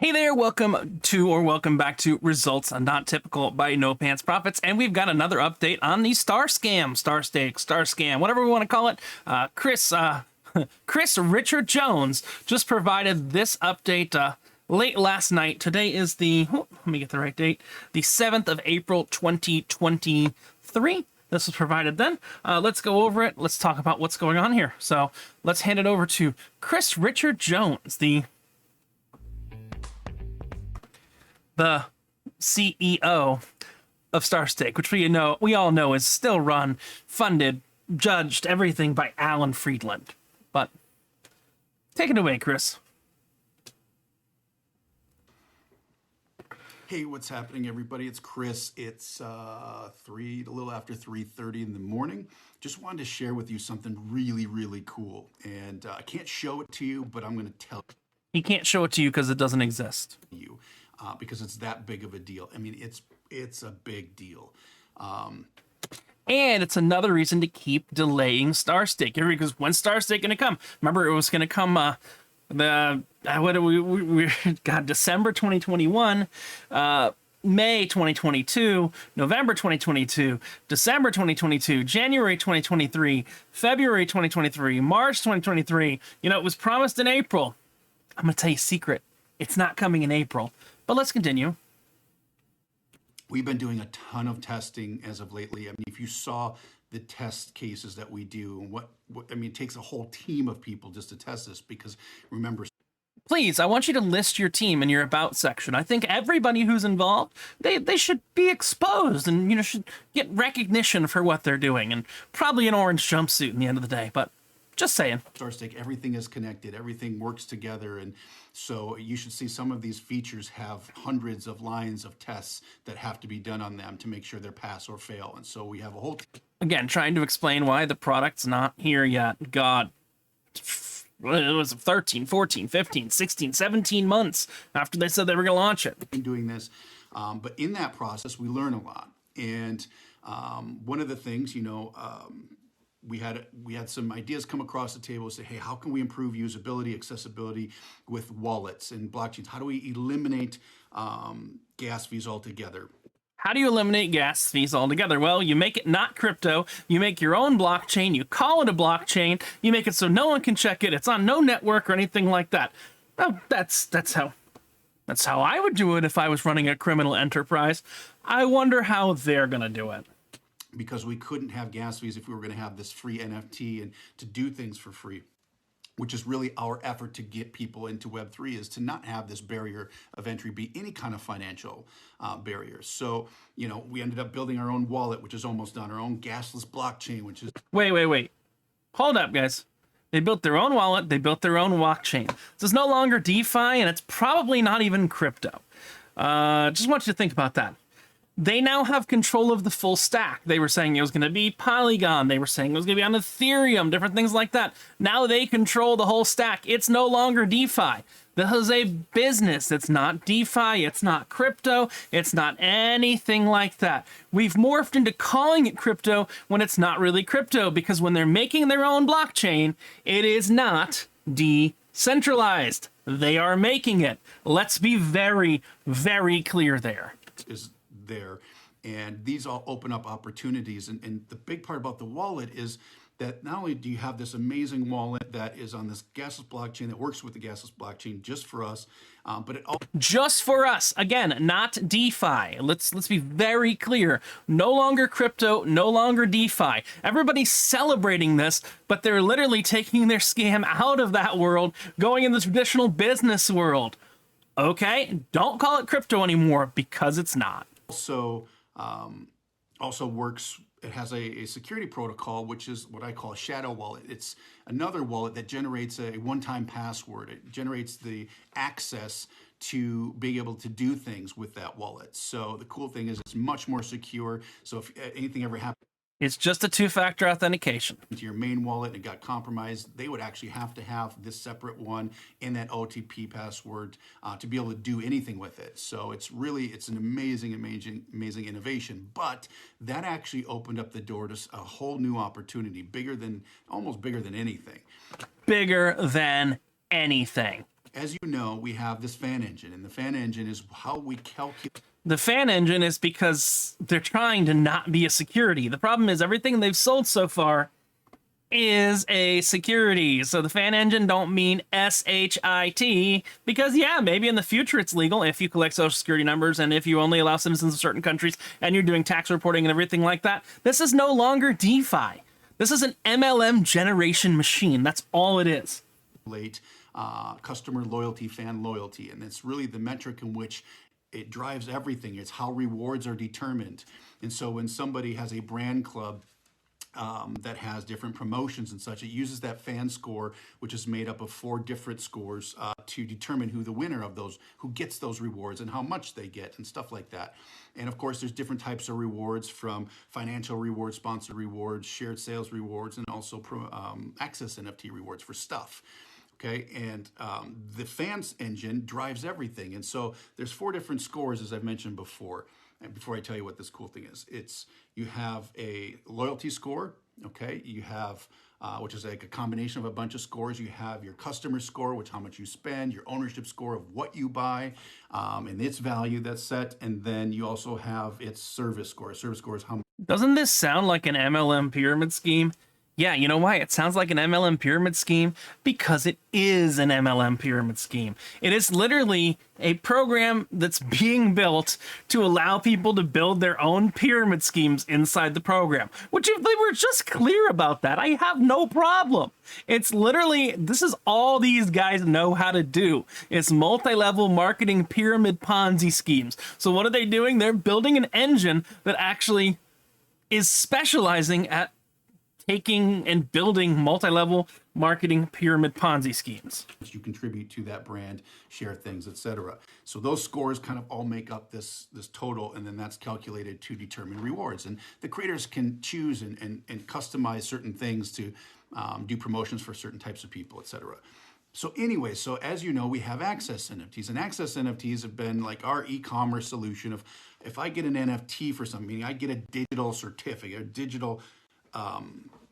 Hey there, welcome back to Results Not Typical by No Pants Profits, and we've got another update on the StarStake, Star Scam, whatever we want to call it. Chris Richard Jones just provided this update late last night. Today is let me get the right date, the 7th of April, 2023. This was provided then. Let's go over it. Let's talk about what's going on here. So let's hand it over to Chris Richard Jones, the CEO of StarStake, which we all know is still run, funded, judged, everything by Alan Friedland. But take it away, Chris. Hey, what's happening, everybody? It's Chris. It's a little after 3:30 in the morning. Just wanted to share with you something really, really cool. And I can't show it to you, but I'm going to tell He can't show it to you because it doesn't exist. you. Because it's that big of a deal. I mean, it's a big deal. And it's another reason to keep delaying StarStake. Because when's StarStake going to come? Remember, it was going to come December 2021, May 2022, November 2022, December 2022, January 2023, February 2023, March 2023. It was promised in April. I'm going to tell you a secret. It's not coming in April. But let's continue. We've been doing a ton of testing as of lately. I mean, if you saw the test cases that we do, and it takes a whole team of people just to test this, because remember, please, I want you to list your team in your About section. I think everybody who's involved, they should be exposed and, should get recognition for what they're doing, and probably an orange jumpsuit in the end of the day, but just saying. StarStake, everything is connected, everything works together, and so you should see some of these features have hundreds of lines of tests that have to be done on them to make sure they're pass or fail. And so we have a whole again, trying to explain why the product's not here yet. God, it was 13, 14, 15, 16, 17 months after they said they were going to launch it. Doing this, but in that process, we learn a lot. And one of the things, we had some ideas come across the table, say, hey, how can we improve usability, accessibility with wallets and blockchains? How do we eliminate gas fees altogether? How do you eliminate gas fees altogether? Well, you make it not crypto. You make your own blockchain. You call it a blockchain. You make it so no one can check it. It's on no network or anything like that. Well, that's how I would do it if I was running a criminal enterprise. I wonder how they're gonna do it. Because we couldn't have gas fees if we were going to have this free NFT and to do things for free, which is really our effort to get people into Web3, is to not have this barrier of entry be any kind of financial barrier. So, we ended up building our own wallet, which is almost done, our own gasless blockchain, which is... Wait. Hold up, guys. They built their own wallet. They built their own blockchain. This is no longer DeFi, and it's probably not even crypto. Just want you to think about that. They now have control of the full stack. They were saying it was going to be Polygon. They were saying it was going to be on Ethereum, different things like that. Now they control the whole stack. It's no longer DeFi. This is a business. It's not DeFi. It's not crypto. It's not anything like that. We've morphed into calling it crypto when it's not really crypto, because when they're making their own blockchain, it is not decentralized. They are making it. Let's be very, very clear there. There, and these all open up opportunities, and the big part about the wallet is that not only do you have this amazing wallet that is on this gasless blockchain that works with the gasless blockchain just for us, but it all just for us, again, not DeFi. Let's be very clear. No longer crypto, no longer DeFi. Everybody's celebrating this, but they're literally taking their scam out of that world, going in the traditional business world. Okay, don't call it crypto anymore, because it's not. Also works, it has a security protocol, which is what I call a shadow wallet. It's another wallet that generates a one-time password. It generates the access to being able to do things with that wallet. So the cool thing is it's much more secure. So if anything ever happens, it's just a two-factor authentication to your main wallet and it got compromised, they would actually have to have this separate one and that OTP password to be able to do anything with it. So it's an amazing innovation. But that actually opened up the door to a whole new opportunity, almost bigger than anything. Bigger than anything. As you know, we have this fan engine, and the fan engine is how we calculate. The fan engine is because they're trying to not be a security. The problem is everything they've sold so far is a security. So the fan engine don't mean SHIT because, yeah, maybe in the future it's legal if you collect social security numbers and if you only allow citizens of certain countries and you're doing tax reporting and everything like that. This is no longer DeFi. This is an MLM generation machine. That's all it is. Customer loyalty, fan loyalty, and it's really the metric in which it drives everything. It's how rewards are determined. And so when somebody has a brand club that has different promotions and such, it uses that fan score, which is made up of 4 different scores to determine who the winner of those, who gets those rewards and how much they get and stuff like that. And of course, there's different types of rewards, from financial rewards, sponsored rewards, shared sales rewards, and also access NFT rewards for stuff. Okay, and the fans engine drives everything. And so there's 4 different scores, as I've mentioned before. And before I tell you what this cool thing is, you have a loyalty score, okay? You have, which is like a combination of a bunch of scores. You have your customer score, which how much you spend, your ownership score of what you buy, and its value that's set. And then you also have its service score. Service score is how much. Doesn't this sound like an MLM pyramid scheme? Yeah, you know why it sounds like an MLM pyramid scheme? Because it is an MLM pyramid scheme. It is literally a program that's being built to allow people to build their own pyramid schemes inside the program. Which, if they were just clear about that, I have no problem. It's literally, this is all these guys know how to do. It's multi-level marketing pyramid Ponzi schemes. So what are they doing? They're building an engine that actually is specializing at taking and building multi-level marketing pyramid Ponzi schemes. You contribute to that brand, share things, etc. So those scores kind of all make up this total, and then that's calculated to determine rewards. And the creators can choose and customize certain things to do promotions for certain types of people, etc. So anyway, so as you know, we have access NFTs, and access NFTs have been like our e-commerce solution of, if I get an NFT for something, meaning I get a digital certificate, a digital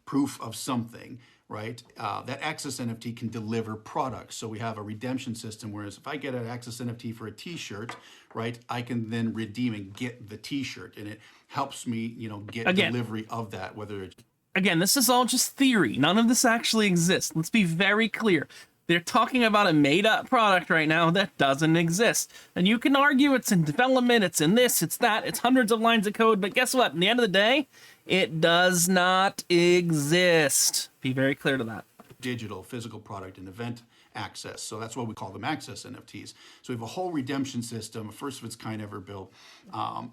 proof of something, right? That Access NFT can deliver products. So we have a redemption system, whereas if I get an Access NFT for a t-shirt, right, I can then redeem and get the t-shirt, and it helps me, get delivery of that, whether it's... Again, this is all just theory. None of this actually exists. Let's be very clear. They're talking about a made-up product right now that doesn't exist. And you can argue it's in development, it's in this, it's that, it's hundreds of lines of code, but guess what? In the end of the day, it does not exist. Be very clear to that. Digital, physical product, and event access. So that's why we call them access NFTs. So we have a whole redemption system, first of its kind ever built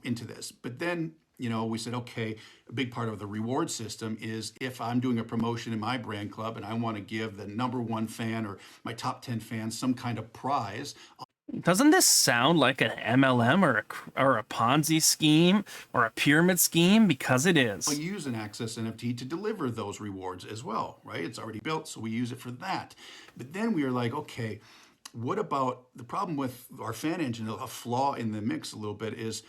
into this. But then, we said, okay, a big part of the reward system is if I'm doing a promotion in my brand club and I want to give the #1 fan or my top 10 fans some kind of prize. Doesn't this sound like an MLM or a Ponzi scheme or a pyramid scheme? Because it is. We use an Access NFT to deliver those rewards as well, right? It's already built, so we use it for that. But then we are like, okay, what about the problem with our fan engine? A flaw in the mix a little bit is,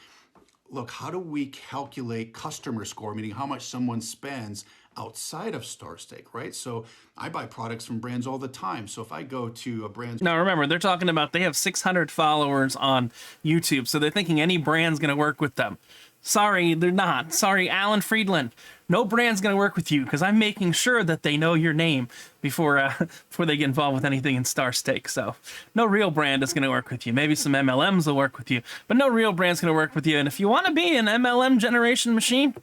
look, how do we calculate customer score, meaning how much someone spends outside of StarStake, right? So I buy products from brands all the time. So if I go to a brand... Now remember, they're talking about they have 600 followers on YouTube, so they're thinking any brand's going to work with them. Sorry, they're not. Sorry, Alan Friedland. No brand's going to work with you because I'm making sure that they know your name before they get involved with anything in StarStake. So no real brand is going to work with you. Maybe some MLMs will work with you, but no real brand's going to work with you. And if you want to be an MLM generation machine,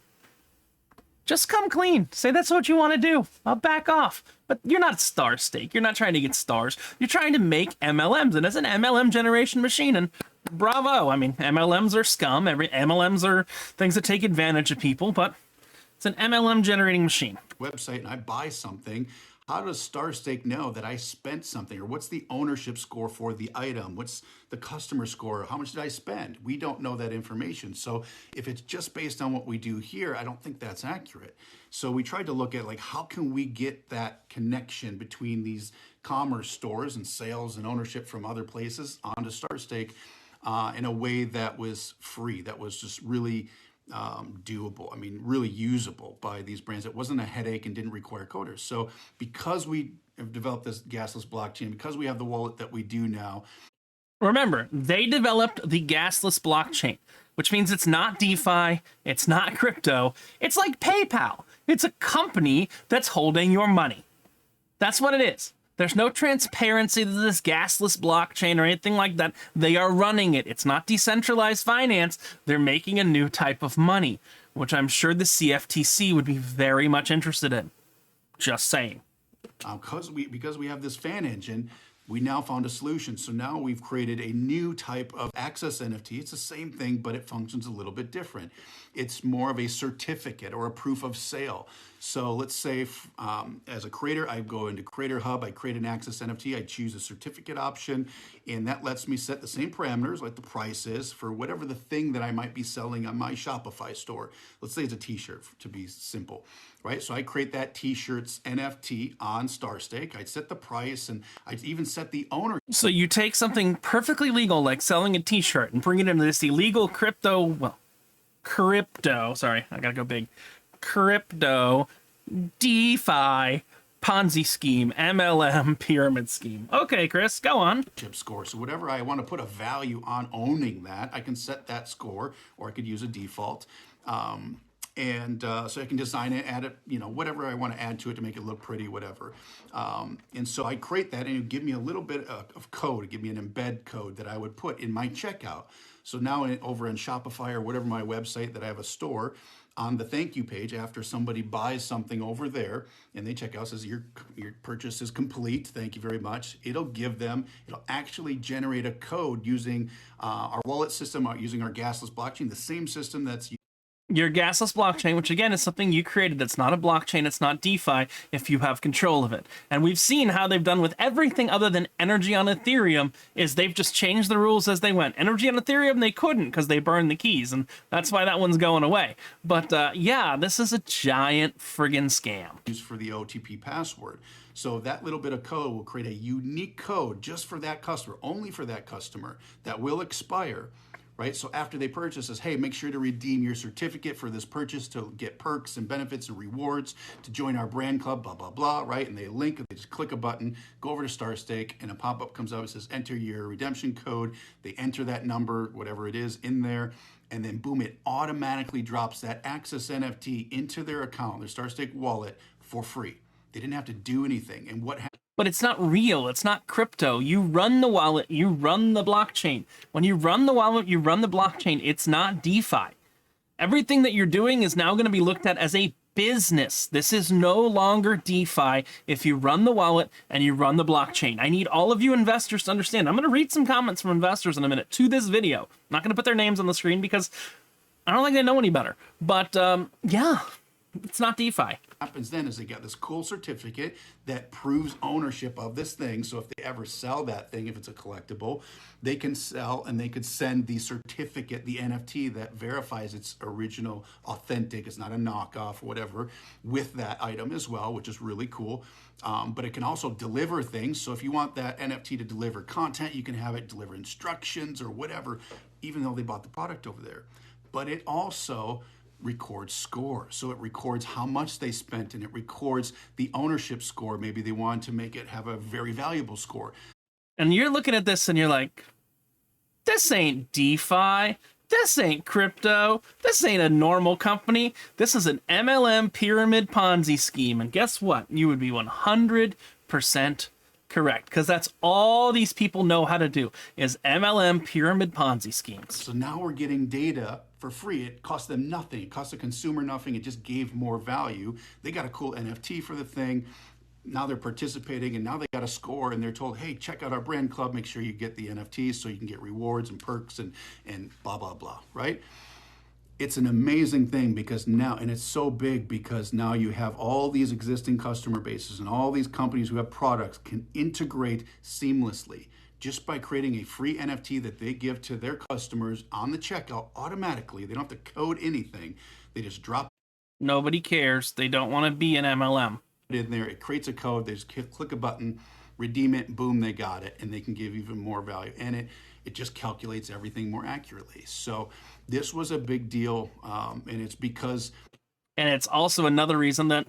just come clean. Say that's what you want to do. I'll back off. But you're not StarStake. You're not trying to get stars. You're trying to make MLMs. And as an MLM generation machine, and bravo. I mean, MLMs are scum. MLMs are things that take advantage of people, but it's an MLM generating machine. Website and I buy something. How does StarStake know that I spent something? Or what's the ownership score for the item? What's the customer score? How much did I spend? We don't know that information. So if it's just based on what we do here, I don't think that's accurate. So we tried to look at how can we get that connection between these commerce stores and sales and ownership from other places onto StarStake in a way that was free, that was just really doable. I mean, really usable by these brands. It wasn't a headache and didn't require coders. So because we have developed this gasless blockchain, because we have the wallet that we do now. Remember, they developed the gasless blockchain, which means it's not DeFi, it's not crypto, it's like PayPal. It's a company that's holding your money. That's what it is. There's no transparency to this gasless blockchain or anything like that. They are running it. It's not decentralized finance. They're making a new type of money, which I'm sure the CFTC would be very much interested in. Just saying. Because we have this fan engine, we now found a solution. So now we've created a new type of access NFT. It's the same thing, but it functions a little bit different. It's more of a certificate or a proof of sale. So let's say as a creator, I go into Creator Hub, I create an access NFT, I choose a certificate option, and that lets me set the same parameters like the price is for whatever the thing that I might be selling on my Shopify store. Let's say it's a t-shirt to be simple, right? So I create that t-shirt's NFT on StarStake. I'd set the price and I'd even set the owner. So you take something perfectly legal like selling a t-shirt and bring it into this illegal crypto, sorry, I gotta go big. Crypto, DeFi, Ponzi scheme, MLM, pyramid scheme. Okay, Chris, go on. Score. So whatever I want to put a value on owning that, I can set that score, or I could use a default. So I can design it, add it, whatever I want to add to it to make it look pretty, whatever. And so I create that, and it would give me a little bit of code, give me an embed code that I would put in my checkout. So now over in Shopify or whatever my website that I have a store, on the thank you page, after somebody buys something over there and they check out, says your purchase is complete, thank you very much, it'll actually generate a code using our wallet system, using our gasless blockchain, the same system that's your gasless blockchain, which again is something you created. That's not a blockchain, it's not DeFi if you have control of it. And we've seen how they've done with everything other than energy on Ethereum is they've just changed the rules as they went. Energy on Ethereum, they couldn't because they burned the keys, and that's why that one's going away. But yeah, this is a giant friggin' scam. Used for the OTP password. So that little bit of code will create a unique code just for that customer, only for that customer, that will expire. Right? So after they purchase, says, hey, make sure to redeem your certificate for this purchase to get perks and benefits and rewards to join our brand club, blah, blah, blah, right? And they link, they just click a button, go over to StarStake, and a pop-up comes up and says, enter your redemption code. They enter that number, whatever it is, in there, and then boom, it automatically drops that Access NFT into their account, their StarStake wallet, for free. They didn't have to do anything. And what happened? But it's not real. It's not crypto. You run the wallet. You run the blockchain. When you run the wallet, you run the blockchain. It's not DeFi. Everything that you're doing is now going to be looked at as a business. This is no longer DeFi if you run the wallet and you run the blockchain. I need all of you investors to understand. I'm going to read some comments from investors in a minute to this video. I'm not going to put their names on the screen because I don't think they know any better. But yeah, it's not DeFi. Happens then is they got this cool certificate that proves ownership of this thing. So if they ever sell that thing, if it's a collectible, they can sell and they could send the certificate, the NFT that verifies it's original, authentic, it's not a knockoff or whatever, with that item as well, which is really cool. But it can also deliver things. So if you want that NFT to deliver content, you can have it deliver instructions or whatever, even though they bought the product over there. But it also records score. So it records how much they spent and it records the ownership score. Maybe they want to make it have a very valuable score. And you're looking at this and you're like, this ain't DeFi. This ain't crypto. This ain't a normal company. This is an MLM pyramid Ponzi scheme. And guess what? You would be 100% correct, because that's all these people know how to do is MLM pyramid Ponzi schemes. So now we're getting data for free. It cost them nothing. It cost the consumer nothing. It just gave more value. They got a cool NFT for the thing. Now they're participating and now they got a score and they're told, hey, check out our brand club. Make sure you get the NFTs so you can get rewards and perks and blah, blah, blah, right? It's an amazing thing because now, and it's so big because now you have all these existing customer bases and all these companies who have products can integrate seamlessly just by creating a free NFT that they give to their customers on the checkout automatically. They don't have to code anything. They just drop. Nobody cares. They don't want to be an MLM. In there, it creates a code. They just click a button, redeem it, boom, they got it, and they can give even more value. And It just calculates everything more accurately. So this was a big deal, and it's because... And it's also another reason that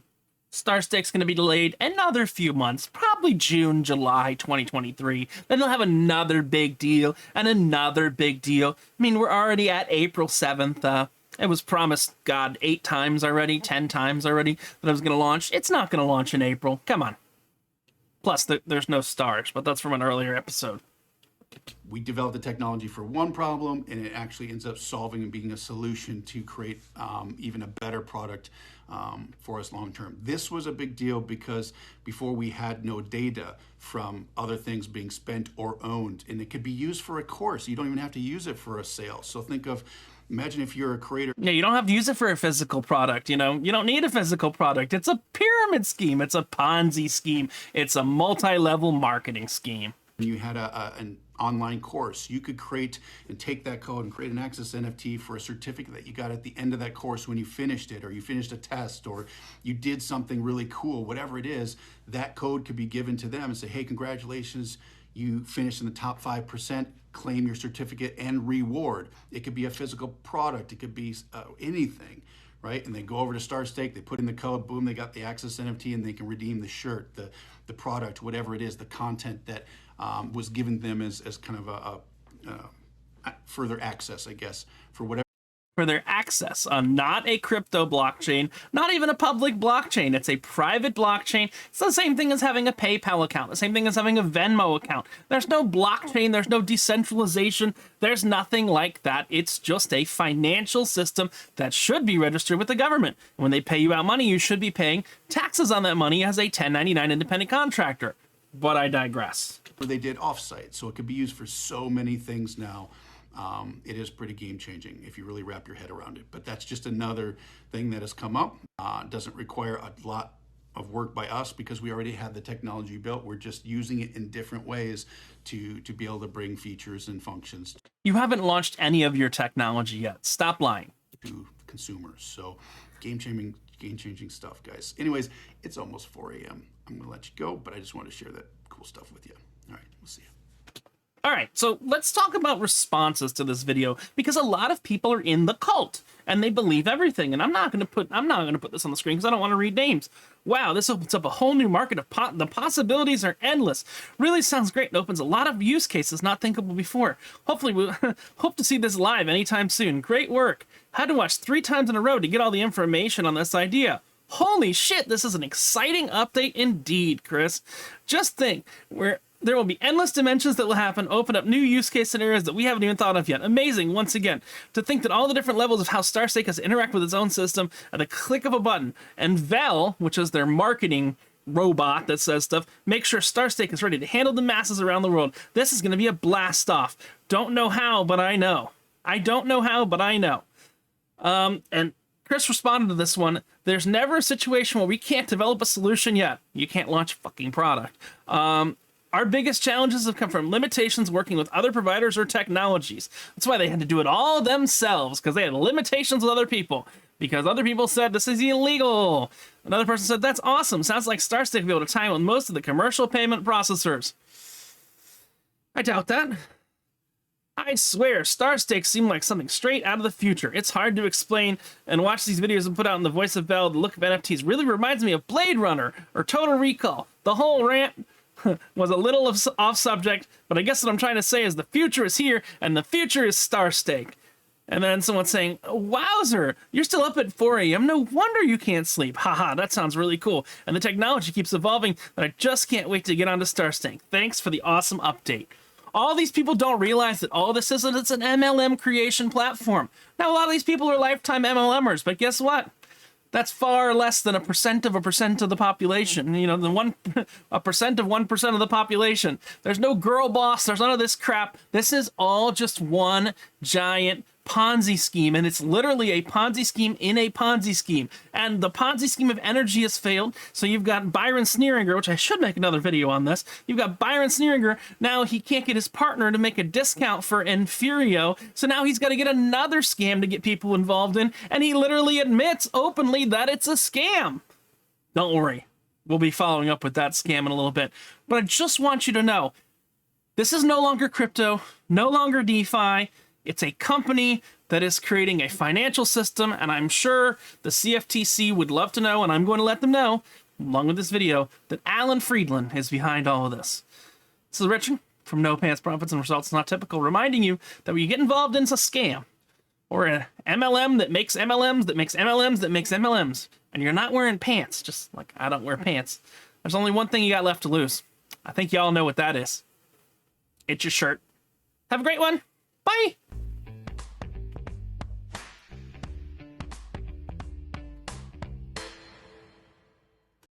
StarStake's going to be delayed another few months, probably June, July 2023. Then they'll have another big deal and another big deal. I mean, we're already at April 7th. It was promised, God, 8 times already, 10 times already that it was going to launch. It's not going to launch in April. Come on. Plus, there's no stars, but that's from an earlier episode. We developed the technology for one problem, and it actually ends up solving and being a solution to create even a better product for us long term. This was a big deal because before we had no data from other things being spent or owned, and it could be used for a course. You don't even have to use it for a sale. So think of, imagine if you're a creator. Yeah, you don't have to use it for a physical product, you know? You don't need a physical product. It's a pyramid scheme. It's a Ponzi scheme. It's a multi-level marketing scheme. You had an online course. You could create and take that code and create an Access NFT for a certificate that you got at the end of that course when you finished it, or you finished a test, or you did something really cool, whatever it is. That code could be given to them and say, hey, congratulations, you finished in the top 5%, claim your certificate and reward. It could be a physical product. It could be anything, right? And they go over to StarStake, they put in the code, boom, they got the Access NFT, and they can redeem the shirt, the product, whatever it is, the content that was given them as kind of a further access, I guess, for whatever. For their access on not a crypto blockchain, not even a public blockchain. It's a private blockchain. It's the same thing as having a PayPal account, the same thing as having a Venmo account. There's no blockchain, there's no decentralization, there's nothing like that. It's just a financial system that should be registered with the government. When they pay you out money, you should be paying taxes on that money as a 1099 independent contractor. But I digress. They did offsite, so it could be used for so many things now. It is pretty game changing if you really wrap your head around it. But that's just another thing that has come up. Doesn't require a lot of work by us because we already had the technology built. We're just using it in different ways to be able to bring features and functions. You haven't launched any of your technology yet. Stop lying. To consumers. So game changing stuff, guys. Anyways, it's almost 4 a.m. I'm going to let you go, but I just wanted to share that cool stuff with you. All right, we'll see you. All right, so let's talk about responses to this video because a lot of people are in the cult and they believe everything. And I'm not going to put this on the screen because I don't want to read names. Wow, this opens up a whole new market of the possibilities are endless. Really sounds great. It opens a lot of use cases not thinkable before. Hopefully, we hope to see this live anytime soon. Great work. Had to watch 3 times in a row to get all the information on this idea. Holy shit, this is an exciting update indeed, Chris. Just think, there will be endless dimensions that will happen, open up new use case scenarios that we haven't even thought of yet. Amazing, once again, to think that all the different levels of how StarStake has to interact with its own system at the click of a button. And Vel, which is their marketing robot that says stuff, make sure StarStake is ready to handle the masses around the world. This is going to be a blast off. Don't know how, but I know. I don't know how, but I know. And Chris responded to this one. There's never a situation where we can't develop a solution yet. You can't launch a fucking product. Our biggest challenges have come from limitations working with other providers or technologies. That's why they had to do it all themselves, because they had limitations with other people. Because other people said this is illegal. Another person said, that's awesome. Sounds like StarStake will be able to tie in with most of the commercial payment processors. I doubt that. I swear, StarStake seemed like something straight out of the future. It's hard to explain, and watch these videos and put out in the voice of Vel. The look of NFTs really reminds me of Blade Runner or Total Recall. The whole rant was a little off subject, but I guess what I'm trying to say is the future is here, and the future is StarStake. And then someone saying, wowzer, you're still up at 4 a.m. No wonder you can't sleep. Haha, that sounds really cool. And the technology keeps evolving, and I just can't wait to get onto StarStake. Thanks for the awesome update. All these people don't realize that all this is, it's an MLM creation platform. Now, a lot of these people are lifetime MLMers, but guess what? That's far less than a percent of the population. You know, a percent of 1% of the population. There's no girl boss. There's none of this crap. This is all just one giant Ponzi scheme, and it's literally a Ponzi scheme in a Ponzi scheme. And the Ponzi scheme of energy has failed. So you've got Byron Sneeringer, which I should make another video on this. You've got Byron Sneeringer. Now he can't get his partner to make a discount for Inferio. So now he's got to get another scam to get people involved in. And he literally admits openly that it's a scam. Don't worry. We'll be following up with that scam in a little bit. But I just want you to know, This is no longer crypto, no longer DeFi. It's a company that is creating a financial system, and I'm sure the CFTC would love to know, and I'm going to let them know, along with this video, that Alan Friedland is behind all of this. This is Richard from No Pants Profits and Results Not Typical, reminding you that when you get involved in a scam, or an MLM that makes MLMs, that makes MLMs, that makes MLMs, and you're not wearing pants, just like I don't wear pants, there's only one thing you got left to lose. I think y'all know what that is. It's your shirt. Have a great one. Bye.